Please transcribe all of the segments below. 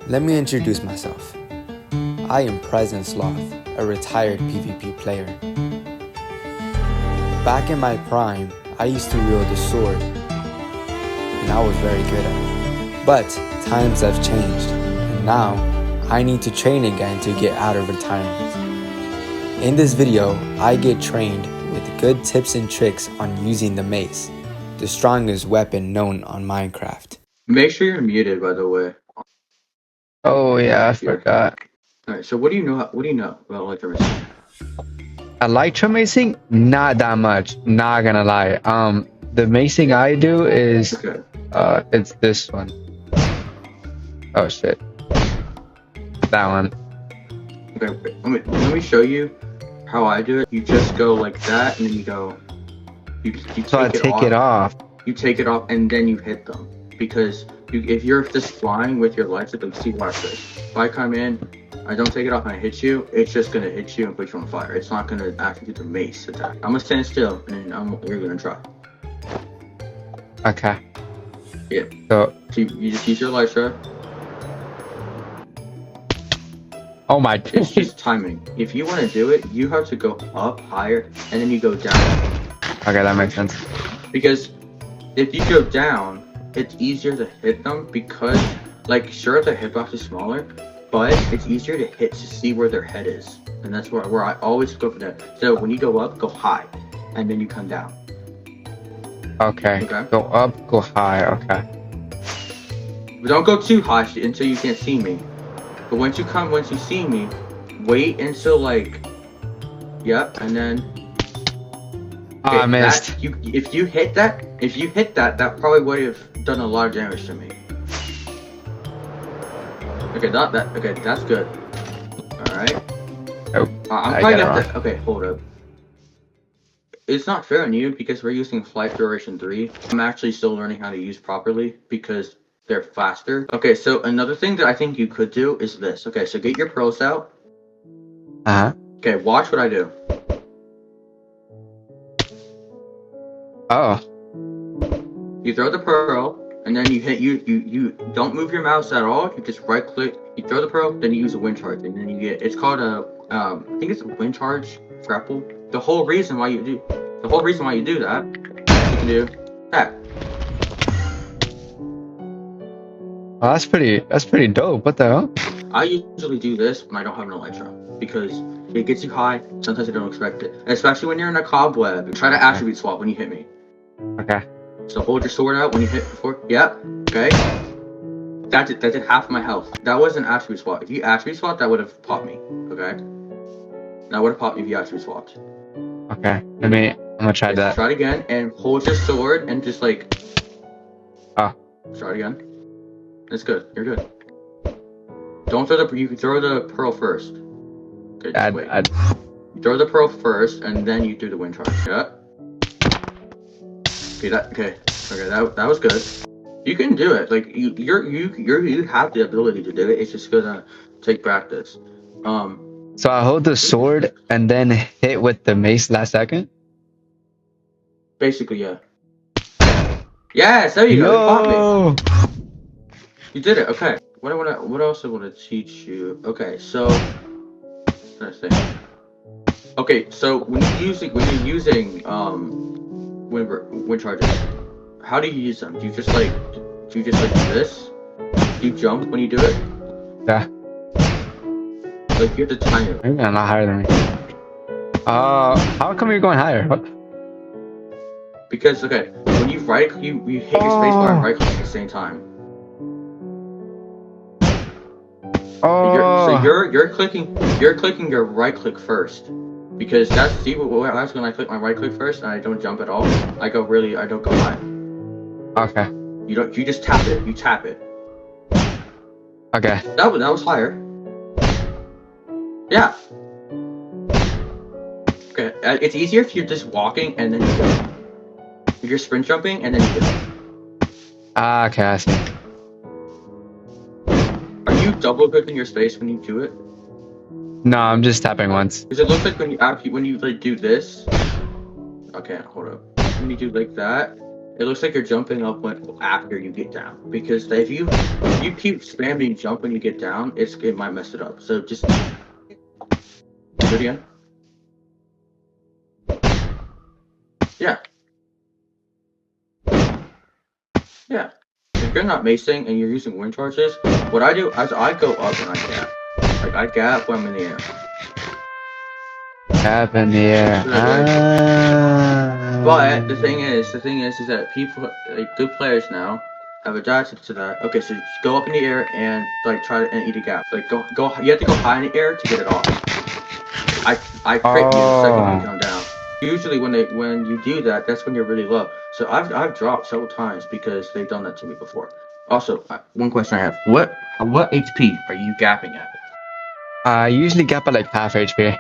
Let me introduce myself. I am Present Sloth, a retired PvP player. Back in my prime, I used to wield a sword, and I was very good at it. But times have changed, and now I need to train again to get out of retirement. In this video, I get trained with good tips and tricks on using the Mace, the strongest weapon known on Minecraft. Make sure you're muted, by the way. Oh yeah, I forgot. Alright, so what do you know about electromagnetic? Electromacing? Not that much. Not gonna lie. The macing I do is it's this one. Oh shit. That one. Okay, wait, let me show you how I do it. You just go like that, and then you go. You take it off. You take it off, and then you hit them. Because if you're just flying with your legs, like see, watch this. If I come in, I don't take it off and I hit you, it's just gonna hit you and put you on fire. It's not gonna actually do the mace attack. I'm gonna stand still, and then you're gonna try. Okay. Yeah. So you just use your elytra. oh my. It's just timing. If you want to do it, you have to go up higher, and then you go down. Okay, that makes sense. Because if you go down, it's easier to hit them because, like, sure, the hitbox is smaller, but it's easier to hit to see where their head is. And that's where I always go for that. So when you go up, go high, and then you come down. Okay. Go up, go high. Okay. But don't go too high until you can't see me. But once you see me, wait until, like, yep, and then... Okay, I missed. If you hit that, that probably would have done a lot of damage to me. Okay, okay, that's good. Alright. Oh, I'm probably gonna have to, okay, hold up. It's not fair on you because we're using Flight Duration 3. I'm actually still learning how to use properly because they're faster. Okay, so another thing that I think you could do is this. Okay, so get your pearls out. Uh-huh. Okay, watch what I do. Oh. You throw the pearl, and then you hit you don't move your mouse at all. You just right click. You throw the pearl, then you use a wind charge, and then you get. It's called a I think it's a wind charge grapple. The whole reason why you do that, you can do that. Well, that's pretty dope. What the hell? I usually do this when I don't have an elytra because it gets you high. Sometimes I don't expect it, and especially when you're in a cobweb. Try to attribute swap when you hit me. Okay. So hold your sword out when you hit before. Yep. Okay. That did half my health. That was an attribute swap. If you attribute swap, that would have popped me. Okay. That would have popped me if you attribute swapped. Okay. I'm gonna try that. Try it again and hold your sword and just like. Oh. Try it again. That's good. You're good. Don't throw the. You can throw the pearl first. Okay. Just wait. You throw the pearl first and then you do the wind charge. Yep. Okay, that was good. You can do it. Like you have the ability to do it. It's just gonna take practice. So I hold the sword and then hit with the mace last second. Basically, yeah. Yes, there you go. You did it. Okay. What else I want to teach you? Okay, so. Okay, so when you're using wind charges, how do you use them? Do you just like do this? Do you jump when you do it? Yeah. Like you have to time it. Maybe I'm not higher than me. How come you're going higher? What? Because okay, when you hit your spacebar and right click at the same time. Oh. So you're clicking your right click first. Because that's what happens when I click my right click first and I don't jump at all. I don't go high. Okay. You just tap it. You tap it. Okay. That was higher. Yeah. Okay. It's easier if you're just walking and then you go. If you're sprint jumping and then you go. Okay, I see. Are you double clicking your space when you do it? No, I'm just tapping once. Because it looks like when you like do this. Okay, hold up. When you do like that, it looks like you're jumping up after you get down. Because if you keep spamming jump when you get down, it might mess it up. So just do it again. Yeah. Yeah. If you're not macing and you're using wind charges, what I do is I go up and I gap. Like I gap when I'm in the air. Gap in the air. But the thing is that people, like good players now, have adapted to that. Okay, so just go up in the air and like try to eat a gap. Like go. You have to go high in the air to get it off. I crit you the second you come down. Usually when you do that, that's when you're really low. So I've dropped several times because they've done that to me before. Also, one question I have: what HP are you gapping at? I usually gap at like half HP.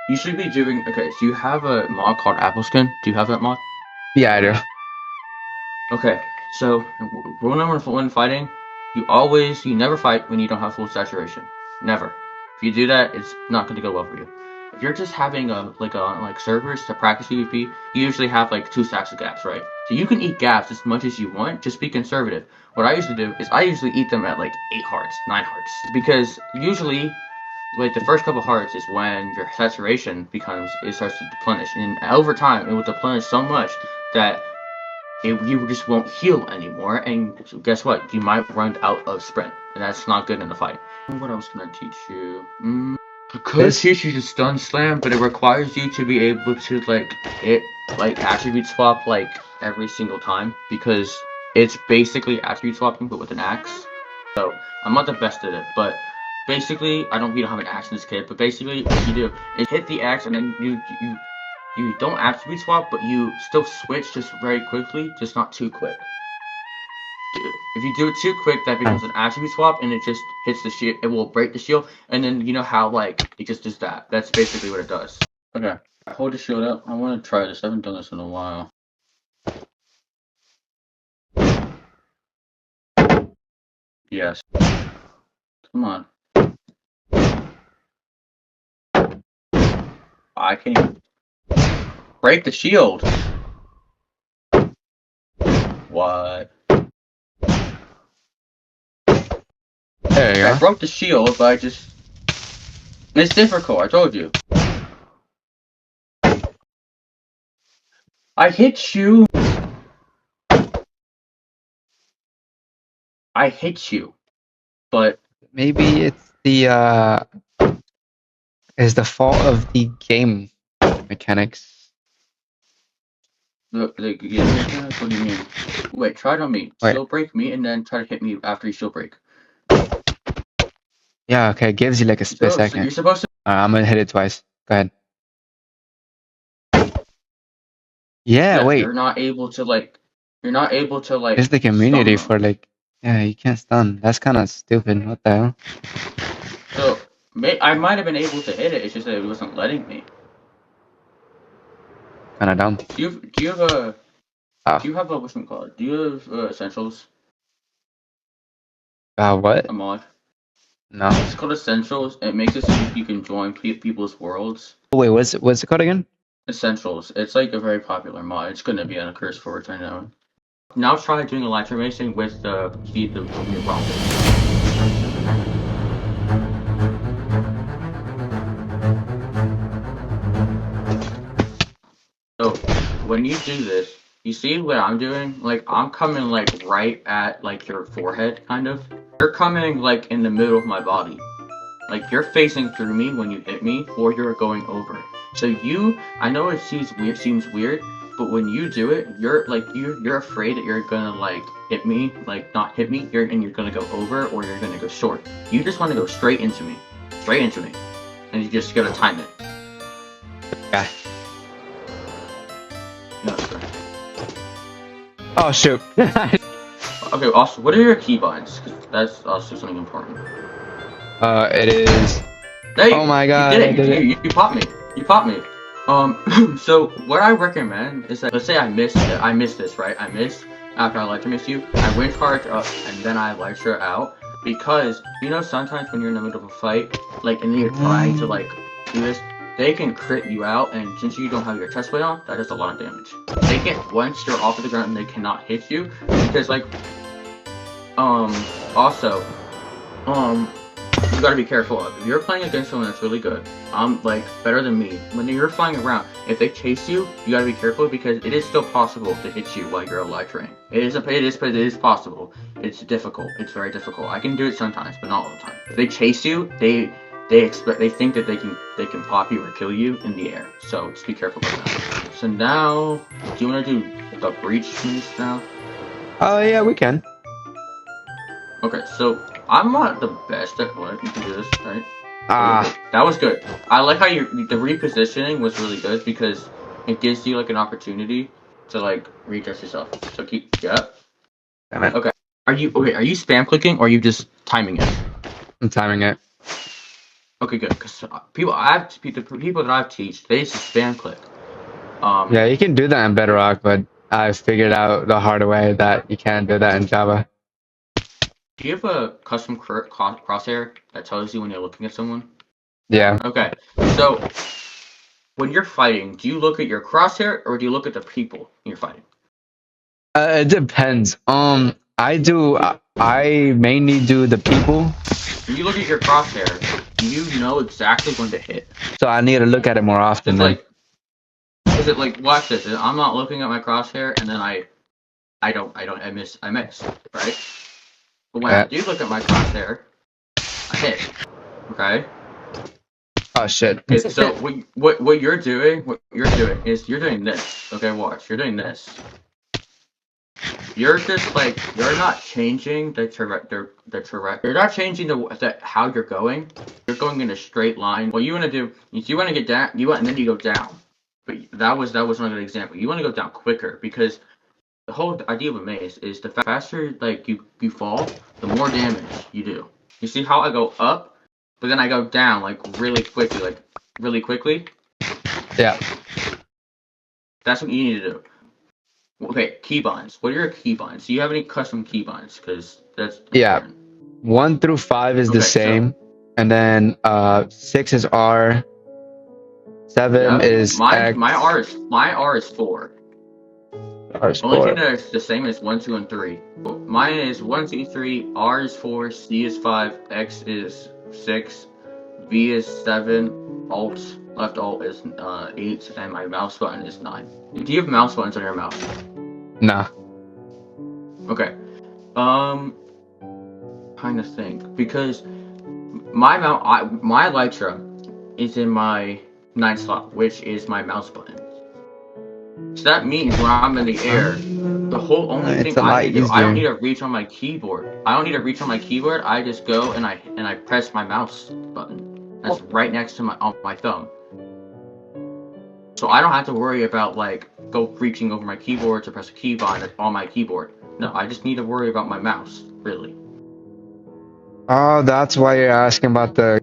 You should be doing okay. So you have a mod called Apple Skin. Do you have that mod? Yeah, I do. Okay, so rule number when fighting, you never fight when you don't have full saturation. Never. If you do that, it's not going to go well for you. If you're just having like servers to practice PvP, you usually have like 2 stacks of gaps, right? So you can eat gaps as much as you want. Just be conservative. What I usually do is I usually eat them at like 8 hearts, 9 hearts, because usually like the first couple hearts is when your saturation starts to deplenish, and over time it will deplenish so much that you just won't heal anymore, and guess what? You might run out of sprint, and that's not good in a fight. What else can I teach you? I could teach you to stun slam, but it requires you to be able to like attribute swap like every single time, because it's basically attribute swapping but with an axe. So I'm not the best at it, but basically we don't have an axe in this kit. But basically what you do is hit the axe and then you don't attribute swap, but you still switch just very quickly, just not too quick. If you do it too quick, that becomes an attribute swap, and it just hits the shield. It will break the shield, and then you know how like it just does that. That's basically what it does. Okay, hold the shield up. I want to try this. I haven't done this in a while. Yes. Come on. I can't even break the shield. What? There you go. I broke the shield, but it's difficult, I told you. I hit you. I hit you. But maybe it's the fault of the game mechanics. What do you mean? Wait, try it on me. Shield break me and then try to hit me after you shield break. Yeah, okay, it gives you like a split second. So you're supposed to. I'm gonna hit it twice. Go ahead. Yeah, wait. You're not able to like. It's the community for like. Yeah, you can't stun. That's kind of stupid. What the hell? So I might have been able to hit it. It's just that it wasn't letting me. Kind of dumb. Do you have a? Oh. Do you have a what's it called? Do you have essentials? What? A mod. No. It's called Essentials. It makes it so you can join people's worlds. Wait, what's it called again? Essentials. It's like a very popular mod. It's gonna be on a curse for it, I know. Now try doing electromacing with the speed of your bomb. So when you do this, you see what I'm doing? Like I'm coming like right at like your forehead, kind of. You're coming like in the middle of my body. Like you're facing through me when you hit me, or you're going over. So I know it seems weird, but when you do it, you're afraid that you're gonna like hit me, like not hit me, and you're gonna go over, or you're gonna go short. You just want to go straight into me, and you just gotta time it. Yeah. No. Oh shoot. Okay. Also, what are your keybinds? Because that's also something important. It is. Hey, oh my god! You did it. You popped me. You popped me. So what I recommend is that, let's say I missed this, right? I missed after I elytra missed you. I wind charge up and then I elytra out, because you know sometimes when you're in the middle of a fight, like and then you're trying to like do this, they can crit you out, and since you don't have your chest plate on, that does a lot of damage. They get once you're off of the ground and they cannot hit you because like also you gotta be careful of. If you're playing against someone that's really good, like better than me, when you're flying around, if they chase you, you gotta be careful because it is still possible to hit you while you're elytraing. It is possible. It's difficult. It's very difficult. I can do it sometimes, but not all the time. If they chase you, they think that they can pop you or kill you in the air. So just be careful about that. So now, do you want to do the breach Mace now? Oh yeah, we can. Okay, so I'm not the best at what you can do this, right? Ah, that was good. I like how the repositioning was really good because it gives you like an opportunity to like readjust yourself. So yep. damn it. Okay. Are you spam clicking or are you just timing it? I'm timing it. Okay, good. Because the people that I've teach, they just spam click. Yeah, you can do that in Bedrock, but I figured out the hard way that you can't do that in Java. Do you have a custom crosshair that tells you when you're looking at someone? Yeah. Okay. So when you're fighting, do you look at your crosshair or do you look at the people you're fighting? It depends. I mainly do the people. When you look at your crosshair, you know exactly when to hit. So I need to look at it more often. Is it like watch this? I'm not looking at my crosshair and then I miss, right? But when I do look at my crosshair, I hit. Okay. Oh shit. Okay, so what you're doing is you're doing this. Okay, watch. You're doing this. You're just like you're not changing the You're not changing the how you're going. You're going in a straight line. What you want to do is you want to get down. And then you go down. But that was not a good example. You want to go down quicker because the whole idea of a mace is the faster like you fall, the more damage you do. You see how I go up, but then I go down like really quickly. Yeah. That's what you need to do. Okay, keybinds. What are your keybinds? Do you have any custom keybinds? Because that's important. 1 through 5 is the same, and then 6 is R. 7 is X. My R is 4. R is 4. Only thing that is the same is 1, 2, and 3. Mine is 1, 2, 3. R is 4. C is 5. X is 6. V is 7. Left alt is 8, and my mouse button is 9. Do you have mouse buttons on your mouse? Nah. Okay. Trying to think because my Elytra is in my 9th slot, which is my mouse button. So that means when I'm in the air, the whole only thing I can do, I don't need to reach on my keyboard. I just go and I press my mouse button. That's right next to my thumb. So I don't have to worry about like reaching over my keyboard to press a keybind that's on my keyboard. No, I just need to worry about my mouse, really. Oh, that's why you're asking about the...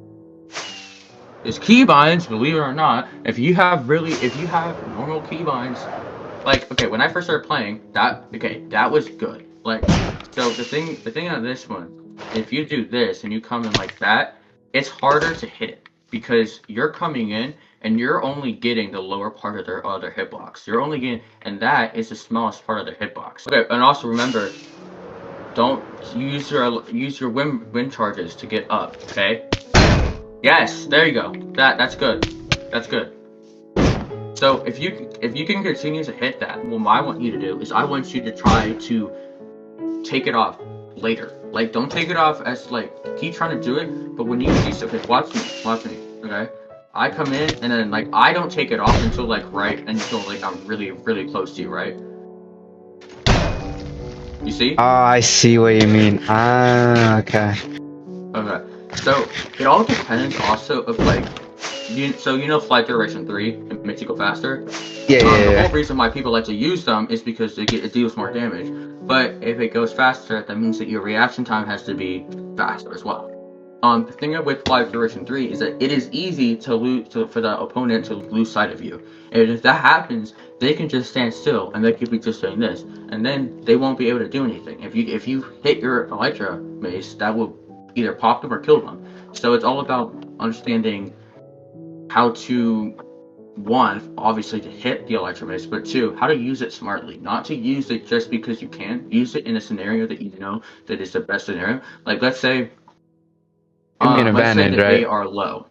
It's keybinds, believe it or not. If you have normal keybinds, like okay, when I first started playing, that was good. Like, so the thing on this one, if you do this and you come in like that, it's harder to hit it because you're coming in and you're only getting the lower part of their other hitbox. You're only getting, and that is the smallest part of their hitbox. Okay, and also remember, don't use your wind charges to get up. Okay. Yes, there you go. That's good. That's good. So if you can continue to hit that, what I want you to do is I want you to try to take it off later. Like don't take it off as like keep trying to do it, but when you do so, okay, watch me, okay? I come in and then like I don't take it off until like until like I'm really close to you, right? You see? Oh, I see what you mean. Ah, okay. Okay. So it all depends also of like flight duration 3, it makes you go faster. Yeah. The whole reason why people like to use them is because it deals more damage. But if it goes faster, that means that your reaction time has to be faster as well. The thing with flight duration 3 is that it is easy for the opponent to lose sight of you. And if that happens, they can just stand still and they could be just doing this, and then they won't be able to do anything. If you hit your Elytra Mace, that will either pop them or kill them. So it's all about understanding how to, one, obviously to hit the electromace, but two, how to use it smartly. Not to use it just because you can. Use it in a scenario that you know that is the best scenario. Like let's say Give me an let's say advantage, that they right? are low.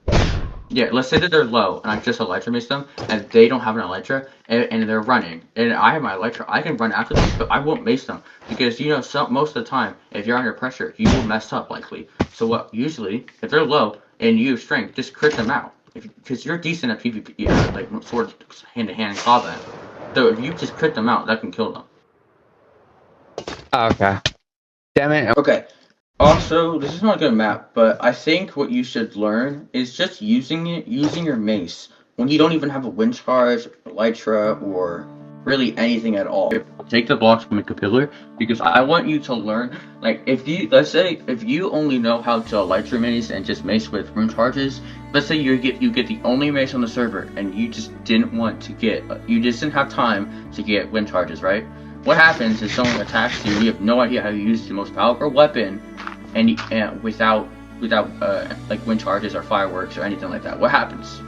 Yeah, let's say that they're low and I just electromace them and they don't have an Elytra and they're running and I have my Elytra. I can run after them, but I won't mace them because most of the time if you're under pressure you will mess up likely. So what usually if they're low and you have strength, just crit them out because you're decent at PvP, like sword hand to hand combat. So if you just crit them out, that can kill them. Oh, okay. Damn it. Okay. Also, this is not a good map, but I think what you should learn is just using your mace when you don't even have a wind charge, elytra, or really anything at all. Take the blocks from a capillary because I want you to learn. Like, let's say if you only know how to elytra mace and just mace with rune charges. Let's say you get the only mace on the server and you just didn't have time to get wind charges, right? What happens is someone attacks you, you have no idea how to use the most powerful weapon, and without like wind charges or fireworks or anything like that. What happens?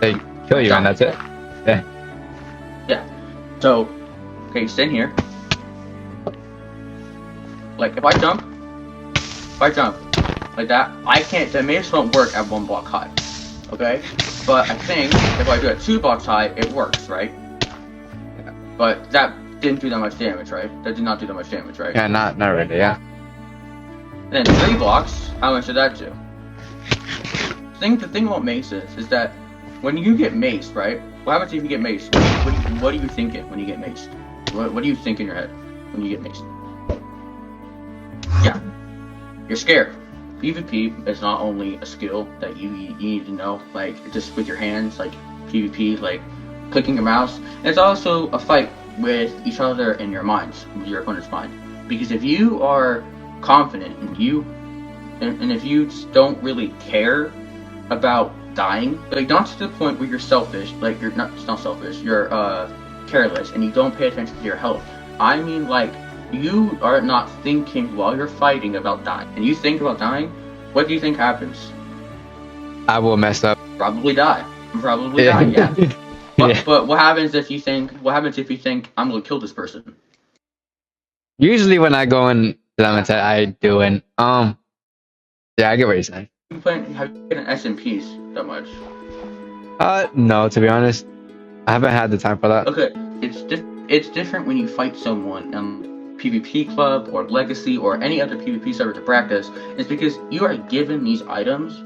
They kill you and that's it. Yeah. Yeah. So, okay, stand here. Like if I jump like that, the mace won't work at 1 block high. Okay? But I think if I do it 2 blocks high, it works, right? But that didn't do that much damage, right? That did not do that much damage, right? Yeah, not really, yeah. And then 3 blocks, how much did that do? The thing about Mace is that when you get maced, right? What happens if you get maced? What are you thinking when you get maced? What do you think in your head when you get maced? Yeah, you're scared. PvP is not only a skill that you need to know, like just with your hands, like PvP, like clicking your mouse. And it's also a fight with each other in your minds, with your opponent's mind. Because if you are confident and if you don't really care about dying, like not to the point where you're selfish, like you're not selfish, you're careless and you don't pay attention to your health. I mean, like you are not thinking while you're fighting about dying, and you think about dying, what do you think happens? I will mess up. Probably die. Yeah. But what happens if you think I'm gonna kill this person? Usually when I go in Lamented, I do it. Yeah, I get what you're saying. Have you been in SMPs that much? No, to be honest, I haven't had the time for that. Okay, it's different when you fight someone in PvP club or Legacy or any other PvP server to practice. It's because you are given these items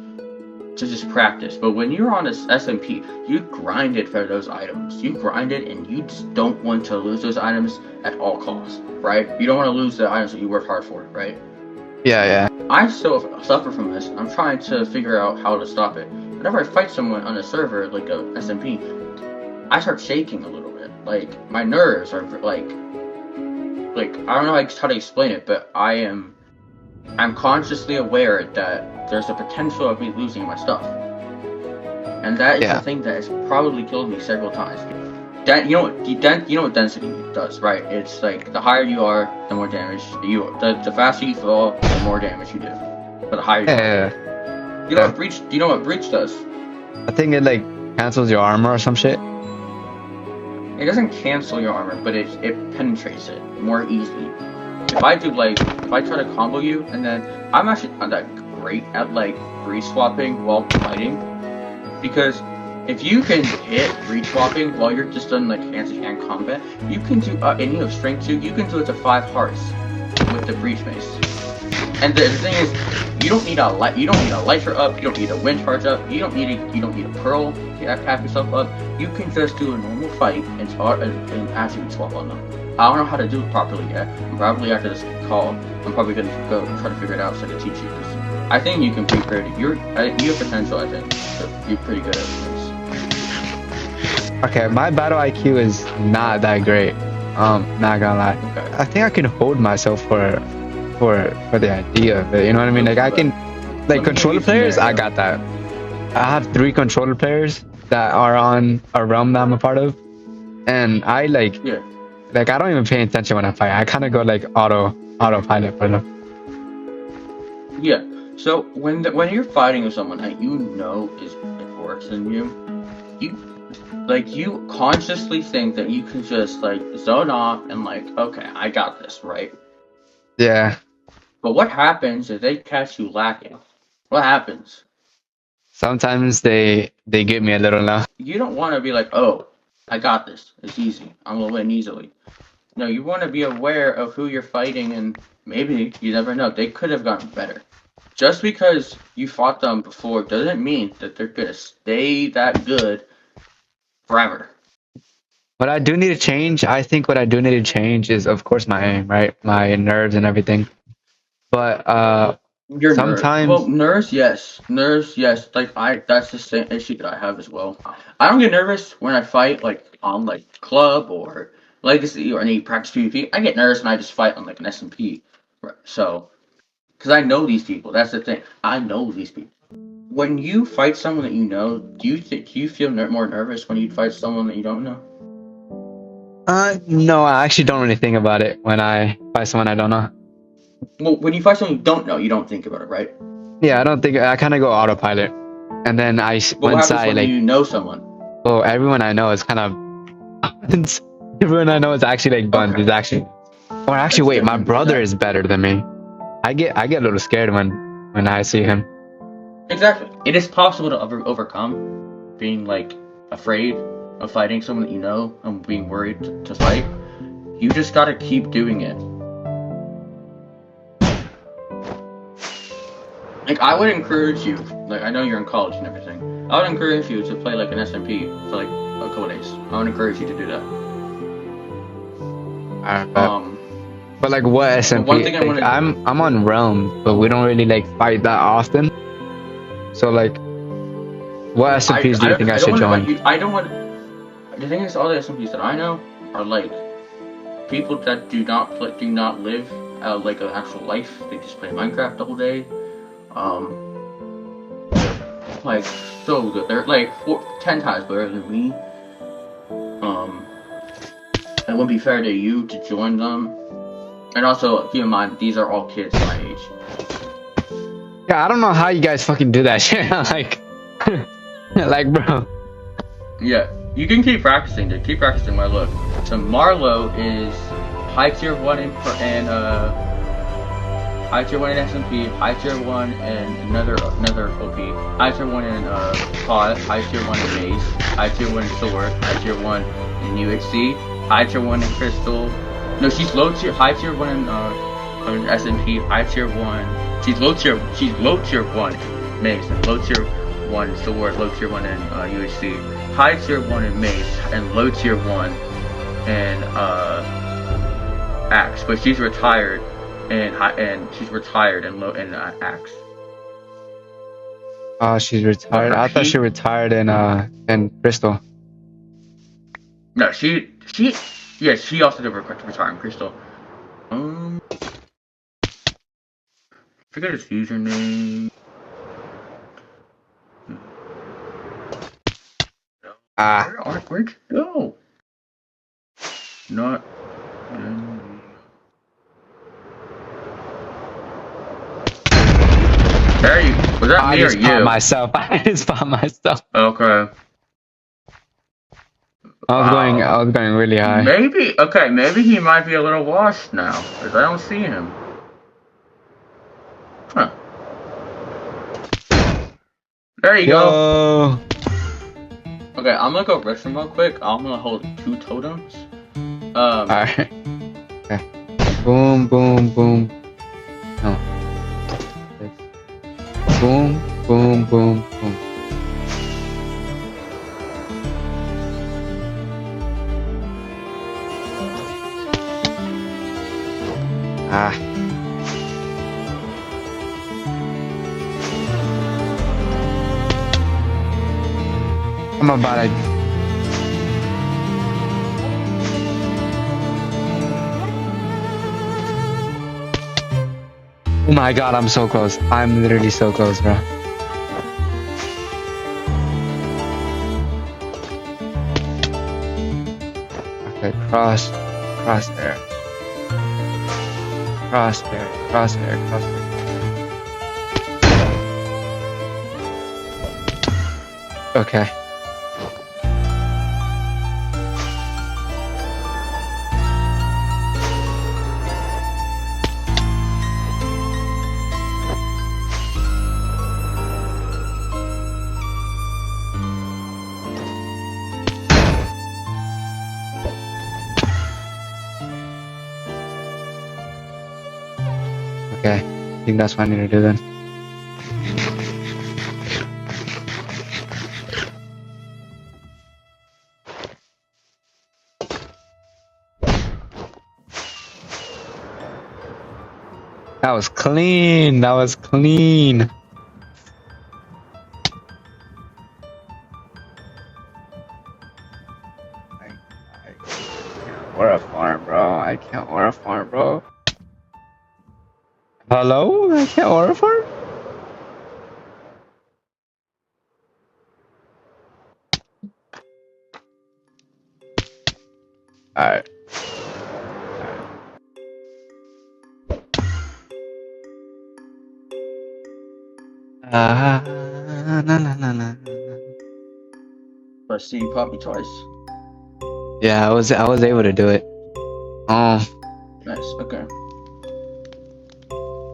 to just practice. But when you're on a SMP, you grinded for those items. You grinded and you just don't want to lose those items at all costs, right? You don't want to lose the items that you worked hard for, right? Yeah. I still suffer from this. I'm trying to figure out how to stop it. Whenever I fight someone on a server, like a SMP, I start shaking a little bit. Like, my nerves are like I don't know how to explain it, but I'm consciously aware that there's a potential of me losing my stuff. And that is the thing that has probably killed me several times. You know what density does, right? It's like the higher you are, the more damage the faster you fall, the more damage you do. But the higher you are. You know what breach does? I think it like cancels your armor or some shit. It doesn't cancel your armor, but it penetrates it more easily. If I try to combo you, and then I'm actually not that great at like breach swapping while fighting, because if you can hit breach swapping while you're just doing like hand-to-hand combat, you can do and you have strength too. You can do it to 5 hearts with the breach mace. And the thing is, you don't need a Elytra up. You don't need a wind charge up. You don't need a pearl to cap yourself up. You can just do a normal fight and attribute swap on them. I don't know how to do it properly yet. Probably after this call, I'm probably gonna go try to figure it out so I can teach you this. I think you can be pretty. You have potential. I think to be pretty good at this. Okay, my battle IQ is not that great. Not gonna lie. Okay. I think I can hold myself for the idea of it. You know what I mean? Like I can, like controller players. I got that. I have 3 controller players that are on a realm that I'm a part of, and I like I don't even pay attention when I fight. I kind of go like autopilot for them. Yeah. So when you're fighting with someone that you know is works in you consciously think that you can just like zone off and like, okay, I got this, right? Yeah. But what happens if they catch you lacking? What happens? Sometimes they give me a little low. You don't want to be like, oh, I got this. It's easy. I'm gonna win easily. No, you want to be aware of who you're fighting, and maybe you never know. They could have gotten better. Just because you fought them before doesn't mean that they're gonna stay that good forever. What I do need to change, I think what I do need to change is, of course, my aim, right? My nerves and everything. But Your sometimes, well, nerves, yes. Nerves, yes. Like that's the same issue that I have as well. I don't get nervous when I fight, like on like club or legacy or any practice PvP. I get nervous when I just fight on like an SMP. Right. So, because I know these people. That's the thing. I know these people. When you fight someone that you know, do you feel more nervous when you fight someone that you don't know? no, I actually don't really think about it when I fight someone I don't know. Well, when you fight someone you don't know, you don't think about it, right? Yeah, I don't think I kind of go autopilot, and then But what happens when you know someone? well, everyone I know is kind of everyone I know is actually like buns. Okay. Is actually, or actually, wait, my brother is better than me. I get a little scared when I see him. Exactly. It is possible to overcome being like afraid of fighting someone that you know and being worried to fight. You just gotta keep doing it. Like I would encourage you, like I know you're in college and everything. I would encourage you to play like an SMP for like a couple days. I would encourage you to do that. But like what SMP? One thing I wanna I'm on Realm, but we don't really like fight that often. So like, what SMPs do you think I should join? I don't want. The thing is, all the SMPs that I know are like people that do not live like an actual life. They just play Minecraft all day. Like so good. They're like 10 times better than me. It wouldn't be fair to you to join them. And also, keep in mind, these are all kids my age. Yeah, I don't know how you guys fucking do that shit. Like, like, bro. Yeah, you can keep practicing. Dude. Keep practicing. My look. So Marlowe is high tier 1 in high tier 1 in SMP, high tier 1 and another OP, high tier 1 in Pod, high tier 1 in Mace, high tier 1 in Sword, high tier 1 in UHC, high tier 1 in Crystal. No, she's high tier 1 in SMP, high tier 1. She's low tier 1 Mace, and low tier 1 Sword, low tier 1 in UHC, high tier 1 in Mace, and low tier 1 in Axe. But she's retired, and she's retired in Axe. Oh, she's retired. I thought she retired in Crystal. No, she also did retire in Crystal. Forget his username. Where'd you go? Not. There you. Was that me or you? Myself. I just found myself. Okay. I was going really high. Maybe he might be a little washed now, because I don't see him. Huh. There you go. Okay, I'm gonna go rest real quick. I'm gonna hold 2 totems. Alright. Okay. Boom, boom, boom. No. Boom, boom, boom, boom. Ah. I'm about to... Oh my god, I'm so close. I'm literally so close, bro. Okay, cross air. Cross air. Okay. Okay. I think that's what I need to do then. That was clean. That was clean. We're a farm, bro. I can't wear a farm, bro. Hello? I can't wear a farm? Alright. La, la, la, la. But see, you popped me twice. Yeah, I was able to do it. Oh, Nice. Okay.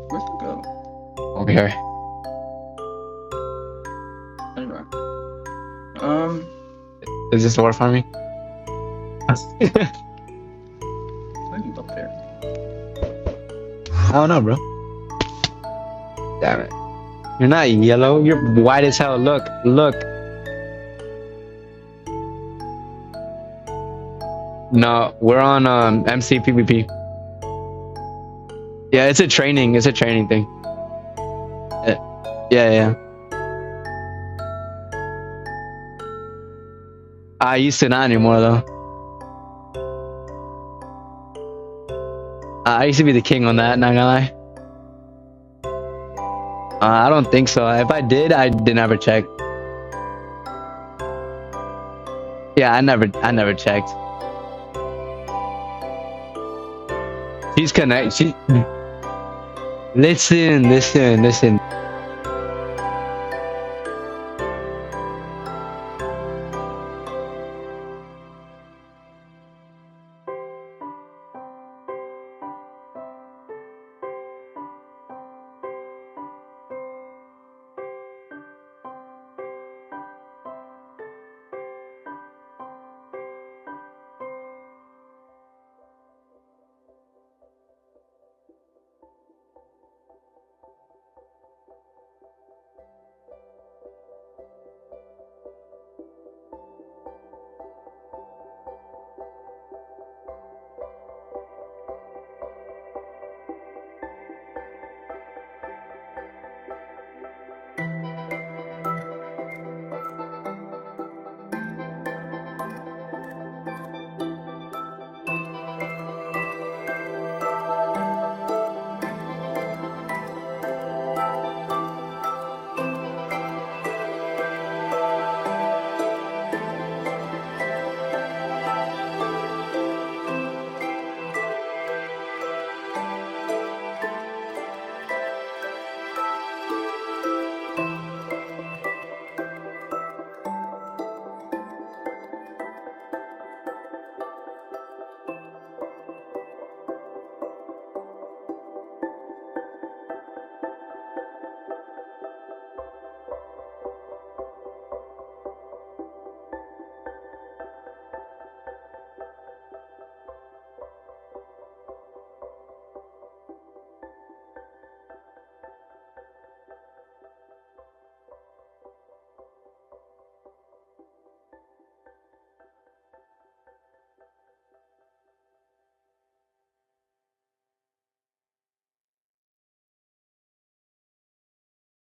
Where'd you go? over here. Anyway. Is this war farming? Why are you up there? I don't know, bro. Damn it. You're not yellow. You're white as hell. Look, look. No, we're on MC PvP. Yeah, it's a training. It's a training thing. Yeah. I used to not anymore though. I used to be the king on that. Not gonna lie. I don't think so. If I did never check. Yeah, I never checked. She's connect. Listen.